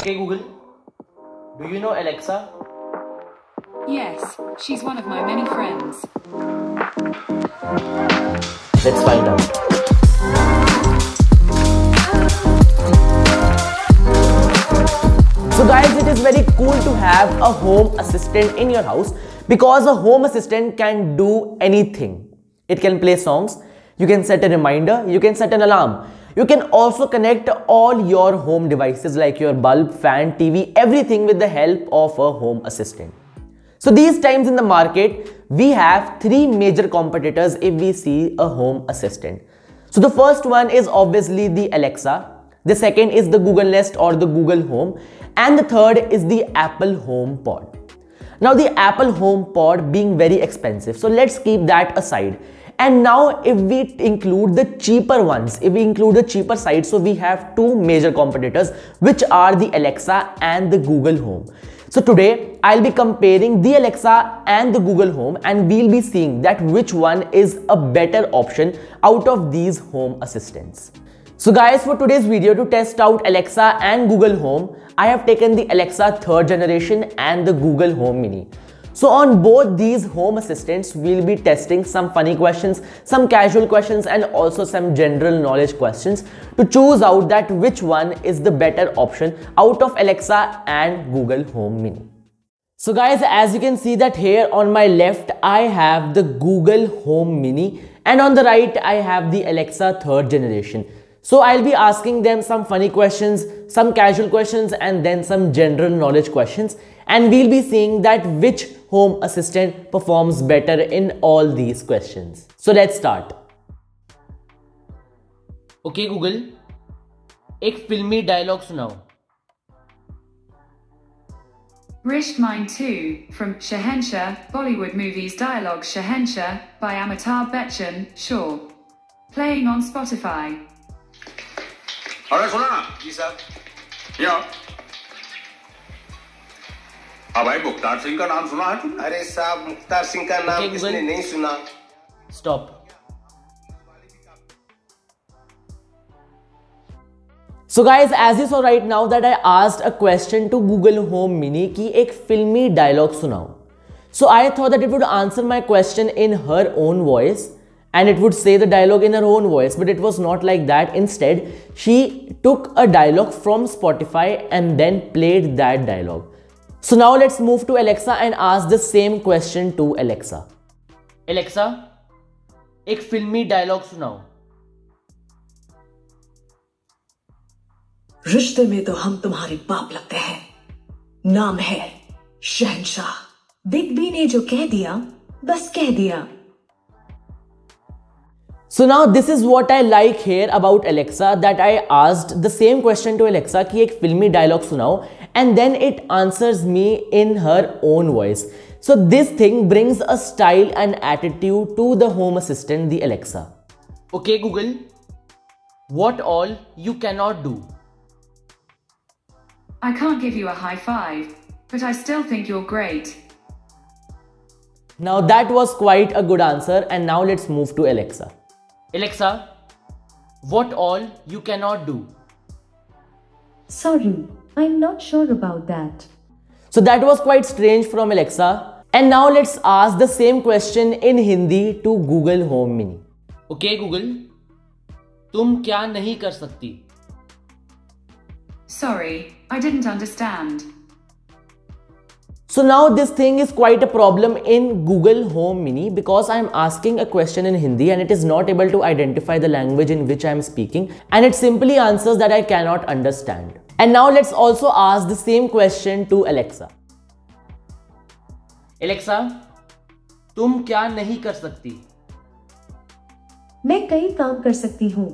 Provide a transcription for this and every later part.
Okay, Google, do you know Alexa? Yes, she's one of my many friends. Let's find out. So guys, it is very cool to have a home assistant in your house because a home assistant can do anything. It can play songs, you can set a reminder, you can set an alarm. You can also connect all your home devices like your bulb, fan, TV, everything with the help of a home assistant. So these times in the market, we have three major competitors if we see a home assistant. So the first one is obviously the Alexa. The second is the Google Nest or the Google Home. And the third is the Apple HomePod. Now the Apple HomePod being very expensive. So let's keep that aside. And now if we include the cheaper ones, if we include the cheaper side, so we have two major competitors, which are the Alexa and the Google Home. So today I'll be comparing the Alexa and the Google Home, and we'll be seeing that which one is a better option out of these home assistants. So guys, for today's video, to test out Alexa and Google Home, I have taken the Alexa 3rd generation and the Google Home Mini. So on both these home assistants, we'll be testing some funny questions, some casual questions, and also some general knowledge questions to choose out that which one is the better option out of Alexa and Google Home Mini. So guys, as you can see that here on my left, I have the Google Home Mini, and on the right, I have the Alexa 3rd generation. So I'll be asking them some funny questions, some casual questions, and then some general knowledge questions. And we'll be seeing that which home assistant performs better in all these questions. So let's start. Okay Google, एक फिल्मी dialogue सुनाओ. Risht Mine 2 from Shahenshah, Bollywood movies dialogue Shahenshah by Amitabh Bachchan, Shaw. Playing on Spotify. अरे सुना ना जी साहब या हाँ भाई मुख्तार सिंह का नाम सुना है तुमने? अरे साहब मुख्तार सिंह का नाम किसने नहीं सुना? Stop. So guys, as you saw right now that I asked a question to Google Home Mini कि एक फिल्मी डायलॉग सुनाओ. So I thought that it would answer my question in her own voice and it would say the dialogue in her own voice, but it was not like that. Instead, she took a dialogue from Spotify and then played that dialogue. So now let's move to Alexa and ask the same question to Alexa. Alexa, एक फिल्मी dialogue सुनाओ. रिश्ते में तो हम तुम्हारे बाप लगते हैं. नाम है शहंशाह. बिग बी ने जो कह दिया, बस कह दिया. So now this is what I like here about Alexa, that I asked the same question to Alexa कि एक फिल्मी डायलॉग सुनाओ, and then it answers me in her own voice. So this thing brings a style and attitude to the home assistant, the Alexa. Okay Google, what all you cannot do? I can't give you a high five, but I still think you're great. Now that was quite a good answer, and now let's move to Alexa. Alexa, what all you cannot do? Sorry, I'm not sure about that. So that was quite strange from Alexa. And now let's ask the same question in Hindi to Google Home Mini. Okay Google, तुम क्या नहीं कर सकती? Sorry, I didn't understand. So now this thing is quite a problem in Google Home Mini because I am asking a question in Hindi and it is not able to identify the language in which I am speaking, and it simply answers that I cannot understand. And now let's also ask the same question to Alexa. Alexa, तुम क्या नहीं कर सकती? मैं कई काम कर सकती हूँ,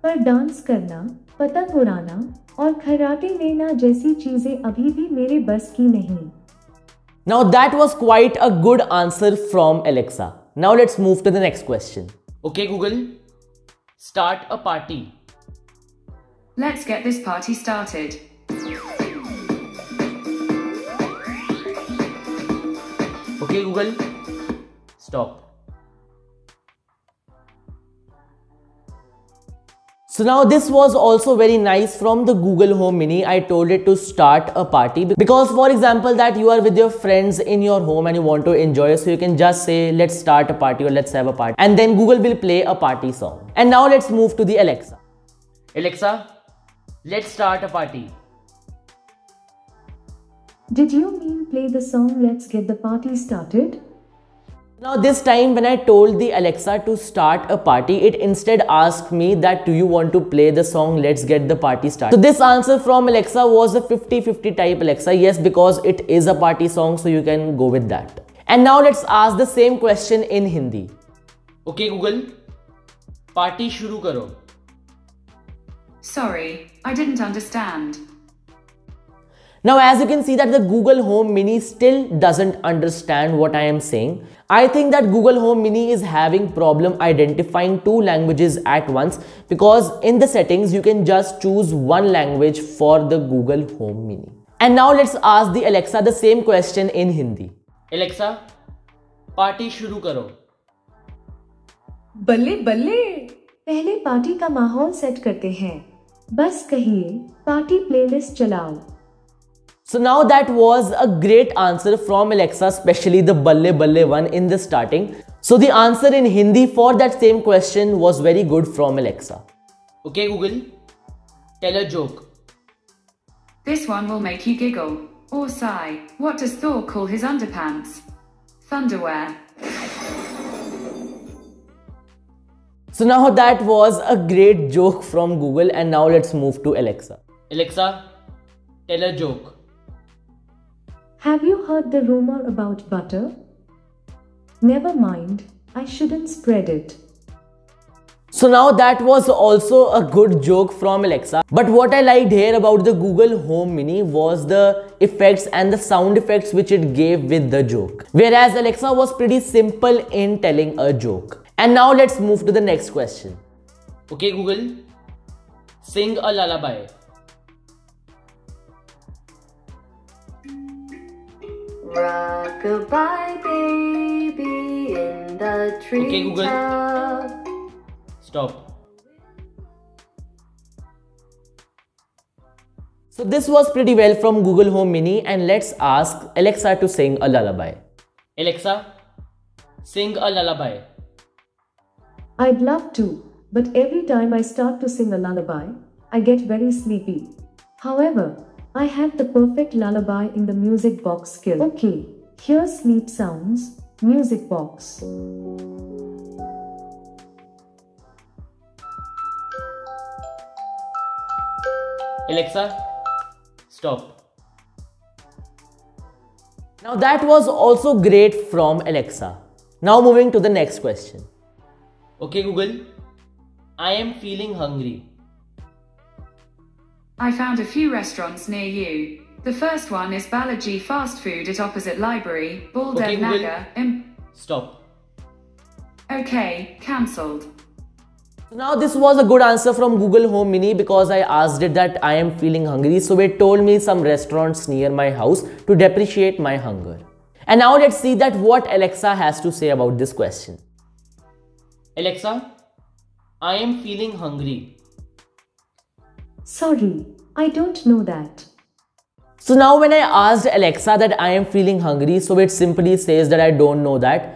पर डांस करना, पतंग उड़ाना और खराटे लेना जैसी चीजें अभी भी मेरे बस की नहीं. Now that was quite a good answer from Alexa. Now let's move to the next question. Okay Google, start a party. Let's get this party started. Okay Google, stop. So now this was also very nice from the Google Home Mini. I told it to start a party because, for example, that you are with your friends in your home and you want to enjoy, so you can just say let's start a party or let's have a party, and then Google will play a party song. And now let's move to the Alexa. Alexa, let's start a party. Did you mean play the song Let's Get the Party Started? Now this time when I told the Alexa to start a party, it instead asked me that do you want to play the song Let's Get the Party Started. So this answer from Alexa was a 50-50 type Alexa. Yes, because it is a party song, so you can go with that. And now let's ask the same question in Hindi. Okay Google, party shuru karo. Sorry, I didn't understand. Now as you can see that the Google Home Mini still doesn't understand what I am saying. I think that Google Home Mini is having problem identifying two languages at once, because in the settings you can just choose one language for the Google Home Mini. And now let's ask the Alexa the same question in Hindi. Alexa, party shuru karo. बल्ले बल्ले। पहले party का माहौल set करते हैं। बस कहिए party playlist चलाओ। So now that was a great answer from Alexa, especially the Balle Balle one in the starting. So the answer in Hindi for that same question was very good from Alexa. Okay Google, tell a joke. This one will make you giggle or sigh. What does Thor call his underpants? Thunderwear. So now that was a great joke from Google, and now let's move to Alexa. Alexa, tell a joke. Have you heard the rumor about butter? Never mind, I shouldn't spread it. So now that was also a good joke from Alexa. But what I liked here about the Google Home Mini was the effects and the sound effects which it gave with the joke. Whereas Alexa was pretty simple in telling a joke. And now let's move to the next question. Okay Google, sing a lullaby. Rock-a-bye baby in the treetop. Okay Google, stop. So this was pretty well from Google Home Mini, and let's ask Alexa to sing a lullaby. Alexa, sing a lullaby. I'd love to, but every time I start to sing a lullaby, I get very sleepy. However, I have the perfect lullaby in the music box skill. Okay, here's sleep sounds, music box. Alexa, stop. Now that was also great from Alexa. Now moving to the next question. Okay Google, I am feeling hungry. I found a few restaurants near you. The first one is Balaji Fast Food at opposite Library, Baldev Okay, Google. Nagar. Stop. Okay, cancelled. So now this was a good answer from Google Home Mini, because I asked it that I am feeling hungry, so it told me some restaurants near my house to depreciate my hunger. And now let's see that what Alexa has to say about this question. Alexa, I am feeling hungry. Sorry, I don't know that. So now when I asked Alexa that I am feeling hungry, so it simply says that I don't know that.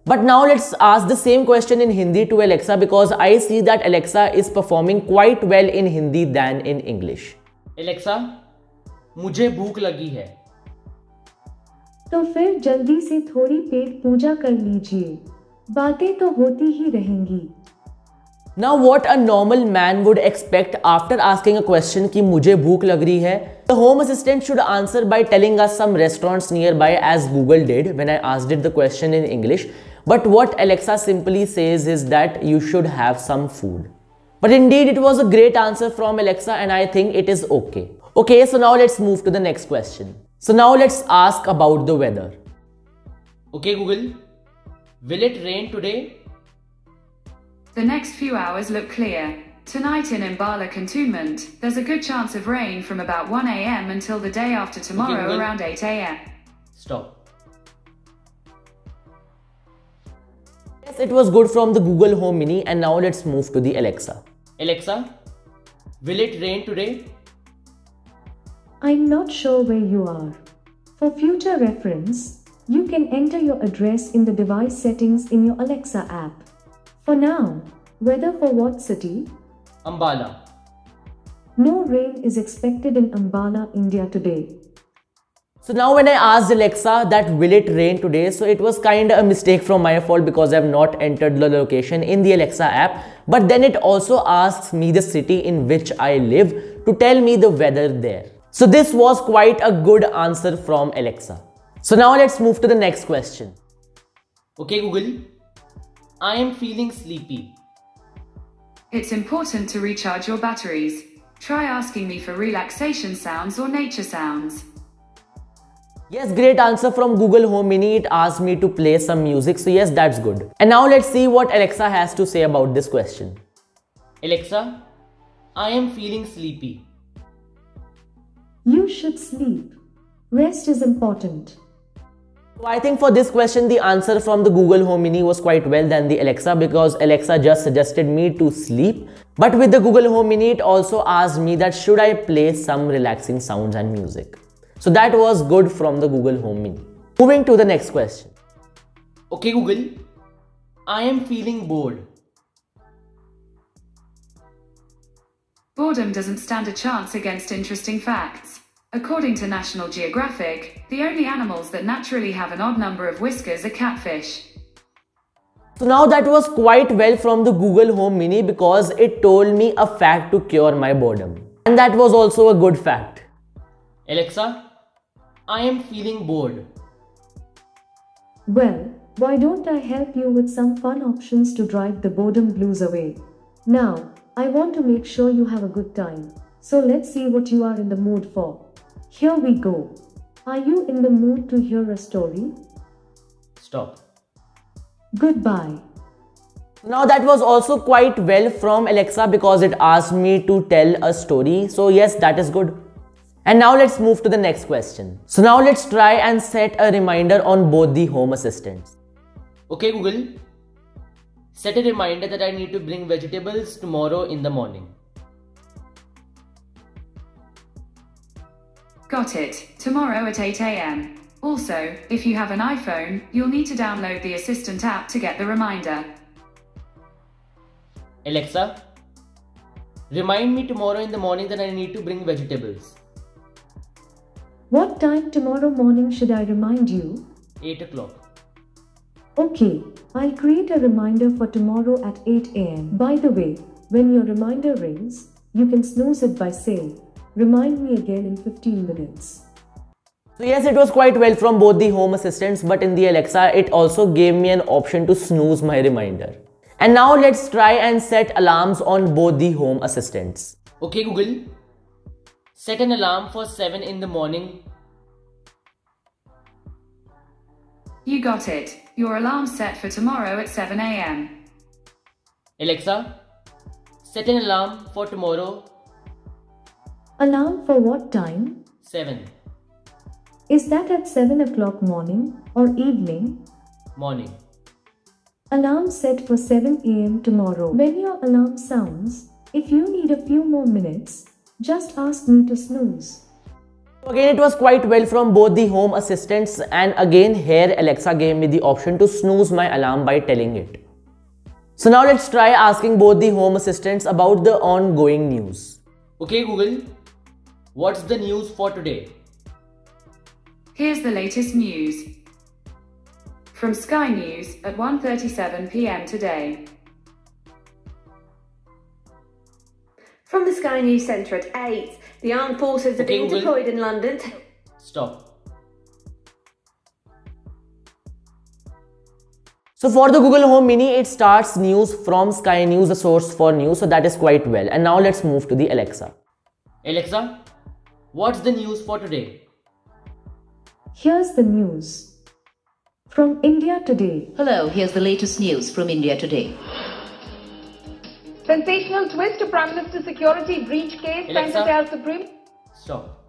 But now let's ask the same question in Hindi to Alexa, because I see that Alexa is performing quite well in Hindi than in English. Alexa, मुझे भूख लगी है. तो फिर जल्दी से थोड़ी पेट पूजा कर लीजिए. बातें तो होती ही रहेंगी. Now what a normal man would expect after asking a question कि मुझे भूख लग रही है? The Home Assistant should answer by telling us some restaurants nearby, as Google did when I asked it the question in English. But what Alexa simply says is that you should have some food. But indeed it was a great answer from Alexa, and I think it is okay. Okay, so now let's move to the next question. So now let's ask about the weather. Okay Google, will it rain today? The next few hours look clear. Tonight in Ambala Cantonment, there's a good chance of rain from about 1 AM until the day after tomorrow Google. around 8 AM. Stop. Yes, it was good from the Google Home Mini, and now let's move to the Alexa. Alexa, Will it rain today? I'm not sure where you are. For future reference, you can enter your address in the device settings in your Alexa app. For now, weather for what city? Ambala. No rain is expected in Ambala, India today. So now when I asked Alexa that will it rain today, so it was kind of a mistake from my fault because I have not entered the location in the Alexa app. But then it also asks me the city in which I live to tell me the weather there. So this was quite a good answer from Alexa. So now let's move to the next question. Okay Google, I am feeling sleepy. It's important to recharge your batteries. Try asking me for relaxation sounds or nature sounds. Yes, great answer from Google Home Mini. It asked me to play some music. So yes, that's good. And now let's see what Alexa has to say about this question. Alexa, I am feeling sleepy. You should sleep. Rest is important. So I think for this question, the answer from the Google Home Mini was quite well than the Alexa, because Alexa just suggested me to sleep. But with the Google Home Mini, it also asked me that should I play some relaxing sounds and music. So that was good from the Google Home Mini. Moving to the next question. Okay Google, I am feeling bored. Boredom doesn't stand a chance against interesting facts. According to National Geographic, the only animals that naturally have an odd number of whiskers are catfish. So now that was quite well from the Google Home Mini, because it told me a fact to cure my boredom. And that was also a good fact. Alexa, I am feeling bored. Well, why don't I help you with some fun options to drive the boredom blues away? Now, I want to make sure you have a good time. So let's see what you are in the mood for. Here we go. Are you in the mood to hear a story? Stop. Goodbye. Now that was also quite well from Alexa, because it asked me to tell a story. So yes, that is good. And now let's move to the next question. So now let's try and set a reminder on both the Home Assistants. Okay Google, set a reminder that I need to bring vegetables tomorrow in the morning. Got it. Tomorrow at 8 AM. Also, if you have an iPhone, you'll need to download the Assistant app to get the reminder. Alexa, remind me tomorrow in the morning that I need to bring vegetables. What time tomorrow morning should I remind you? 8 o'clock. Okay, I'll create a reminder for tomorrow at 8 AM. By the way, when your reminder rings, you can snooze it by saying, "Remind me again in 15 minutes. So yes, it was quite well from both the Home Assistants, but in the Alexa, it also gave me an option to snooze my reminder. And now let's try and set alarms on both the Home Assistants. Okay Google, set an alarm for 7 in the morning. You got it. Your alarm's set for tomorrow at 7 AM. Alexa, set an alarm for tomorrow. Alarm for what time? 7. Is that at 7 o'clock morning or evening? Morning. Alarm set for 7 AM tomorrow. When your alarm sounds, if you need a few more minutes, just ask me to snooze. Again, it was quite well from both the Home Assistants, and again here Alexa gave me the option to snooze my alarm by telling it. So now let's try asking both the Home Assistants about the ongoing news. Okay Google, what's the news for today? Here's the latest news. From Sky News at 1:37 PM today. From the Sky News Centre at 8, the armed forces are being Google. deployed in London. Stop. So for the Google Home Mini, it starts news from Sky News, the source for news. So that is quite well. And now let's move to the Alexa. Alexa, what's the news for today? Here's the news. From India Today. Hello, here's the latest news from India today. Sensational twist to Prime Minister's security breach case. Alexa, Time to tell Supreme. Stop.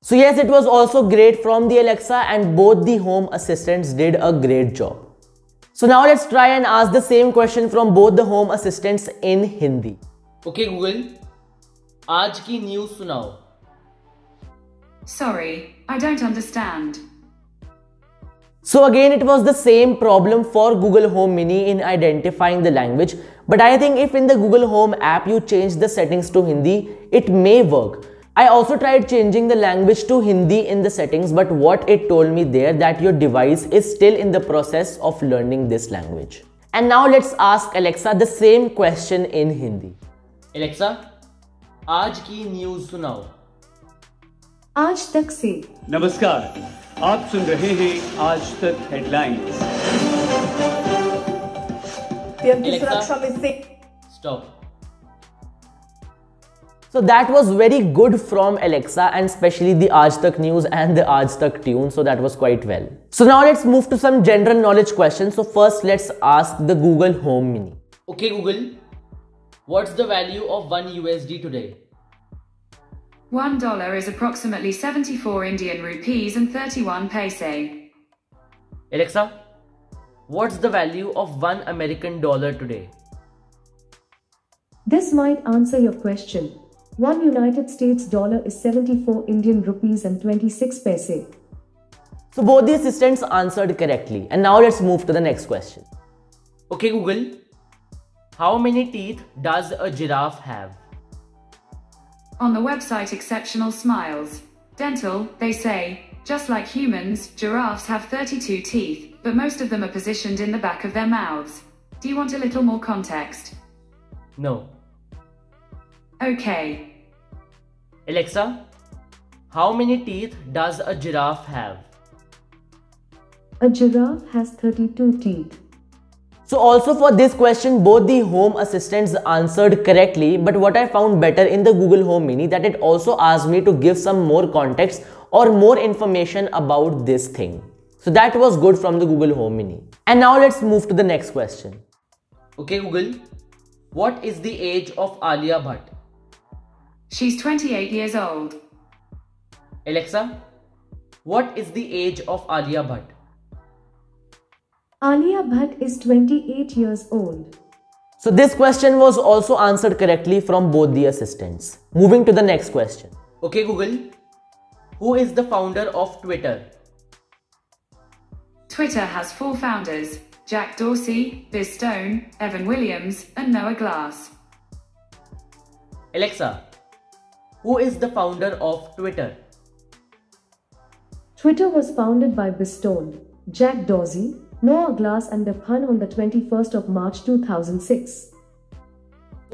So yes, it was also great from the Alexa, and both the Home Assistants did a great job. So now let's try and ask the same question from both the home assistants in Hindi. Okay Google, आज की news सुनाओ. Sorry, I don't understand. So again, it was the same problem for Google Home Mini in identifying the language. But I think if in the Google Home app you change the settings to Hindi, it may work. I also tried changing the language to Hindi in the settings, but what it told me there that your device is still in the process of learning this language. And now let's ask Alexa the same question in Hindi. Alexa, आज की news सुनाओ. आज तक से. नमस्कार, आप सुन रहे हैं आज तक headlines. Alexa, stop. So that was very good from Alexa, and especially the Aaj Tak news and the Aaj Tak tune. So that was quite well. So now let's move to some general knowledge questions. So first let's ask the Google Home Mini. Okay Google, what's the value of 1 USD today? $1 is approximately 74 Indian rupees and 31 paise. Alexa, what's the value of $1 American today? This might answer your question. 1 United States dollar is 74 Indian rupees and 26 paise. So both the assistants answered correctly. And now let's move to the next question. Okay Google, how many teeth does a giraffe have? On the website Exceptional Smiles Dental, they say, just like humans, giraffes have 32 teeth, but most of them are positioned in the back of their mouths. Do you want a little more context? No. Okay. Alexa, how many teeth does a giraffe have? A giraffe has 32 teeth. So also for this question, both the home assistants answered correctly, but what I found better in the Google Home Mini that it also asked me to give some more context or more information about this thing. So that was good from the Google Home Mini. And now let's move to the next question. Okay Google, what is the age of Alia Bhatt? She's 28 years old. Alexa, what is the age of Alia Bhatt? Alia Bhatt is 28 years old. So this question was also answered correctly from both the assistants. Moving to the next question. Okay Google, who is the founder of Twitter? Twitter has 4 founders: Jack Dorsey, Biz Stone, Evan Williams, and Noah Glass. Alexa, who is the founder of Twitter? Twitter was founded by Biz Stone, Jack Dorsey, Noah Glass and Deb Hun on the 21st of March 2006.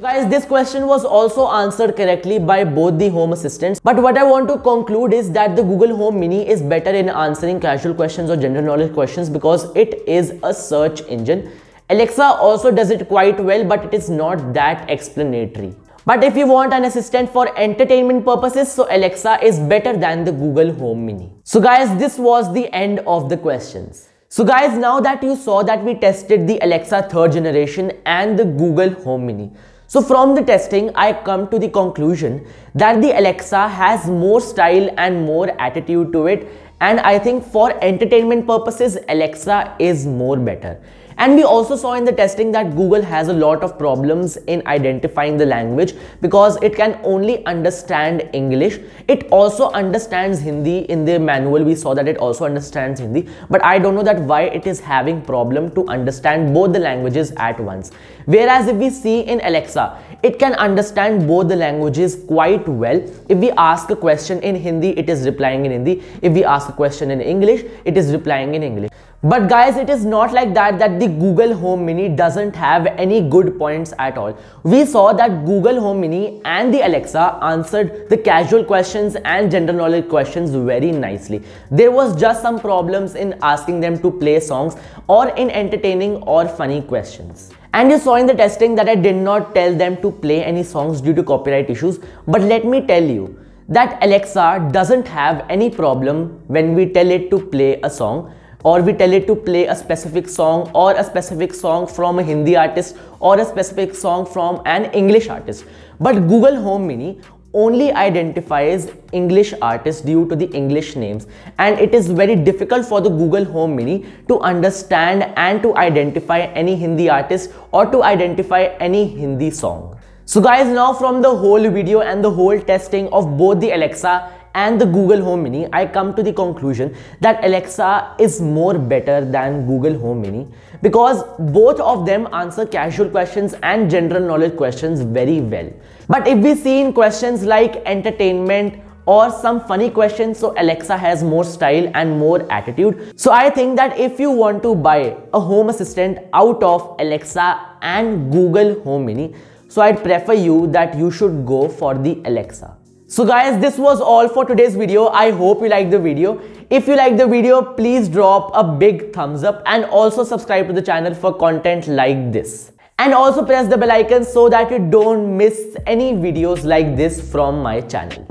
Guys, this question was also answered correctly by both the home assistants. But what I want to conclude is that the Google Home Mini is better in answering casual questions or general knowledge questions because it is a search engine. Alexa also does it quite well, but it is not that explanatory. But if you want an assistant for entertainment purposes, so Alexa is better than the Google Home Mini. So guys, this was the end of the questions. So guys, now that you saw that we tested the Alexa 3rd generation and the Google Home Mini. So from the testing, I come to the conclusion that the Alexa has more style and more attitude to it. And I think for entertainment purposes, Alexa is more better. And we also saw in the testing that Google has a lot of problems in identifying the language because it can only understand English. It also understands Hindi. In the manual we saw that it also understands Hindi, but I don't know that why it is having problem to understand both the languages at once. Whereas if we see in Alexa, it can understand both the languages quite well. If we ask a question in Hindi, it is replying in Hindi. If we ask a question in English, it is replying in English. But guys, it is not like that the Google Home Mini doesn't have any good points at all. We saw that Google Home Mini and the Alexa answered the casual questions and general knowledge questions very nicely. There was just some problems in asking them to play songs or in entertaining or funny questions. And you saw in the testing that I did not tell them to play any songs due to copyright issues. But let me tell you that Alexa doesn't have any problem when we tell it to play a song, or we tell it to play a specific song or a specific song from a Hindi artist or a specific song from an English artist. But Google Home Mini only identifies English artists due to the English names, and it is very difficult for the Google Home Mini to understand and to identify any Hindi artist or to identify any Hindi song. So guys, now from the whole video and the whole testing of both the Alexa and the Google Home Mini, I come to the conclusion that Alexa is more better than Google Home Mini because both of them answer casual questions and general knowledge questions very well. But if we see in questions like entertainment or some funny questions, so Alexa has more style and more attitude. So I think that if you want to buy a home assistant out of Alexa and Google Home Mini, so I'd prefer you that you should go for the Alexa. So guys, this was all for today's video. I hope you liked the video. If you liked the video, please drop a big thumbs up and also subscribe to the channel for content like this. And also press the bell icon so that you don't miss any videos like this from my channel.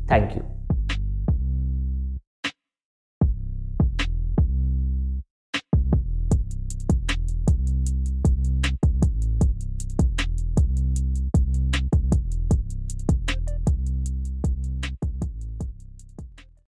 Thank you.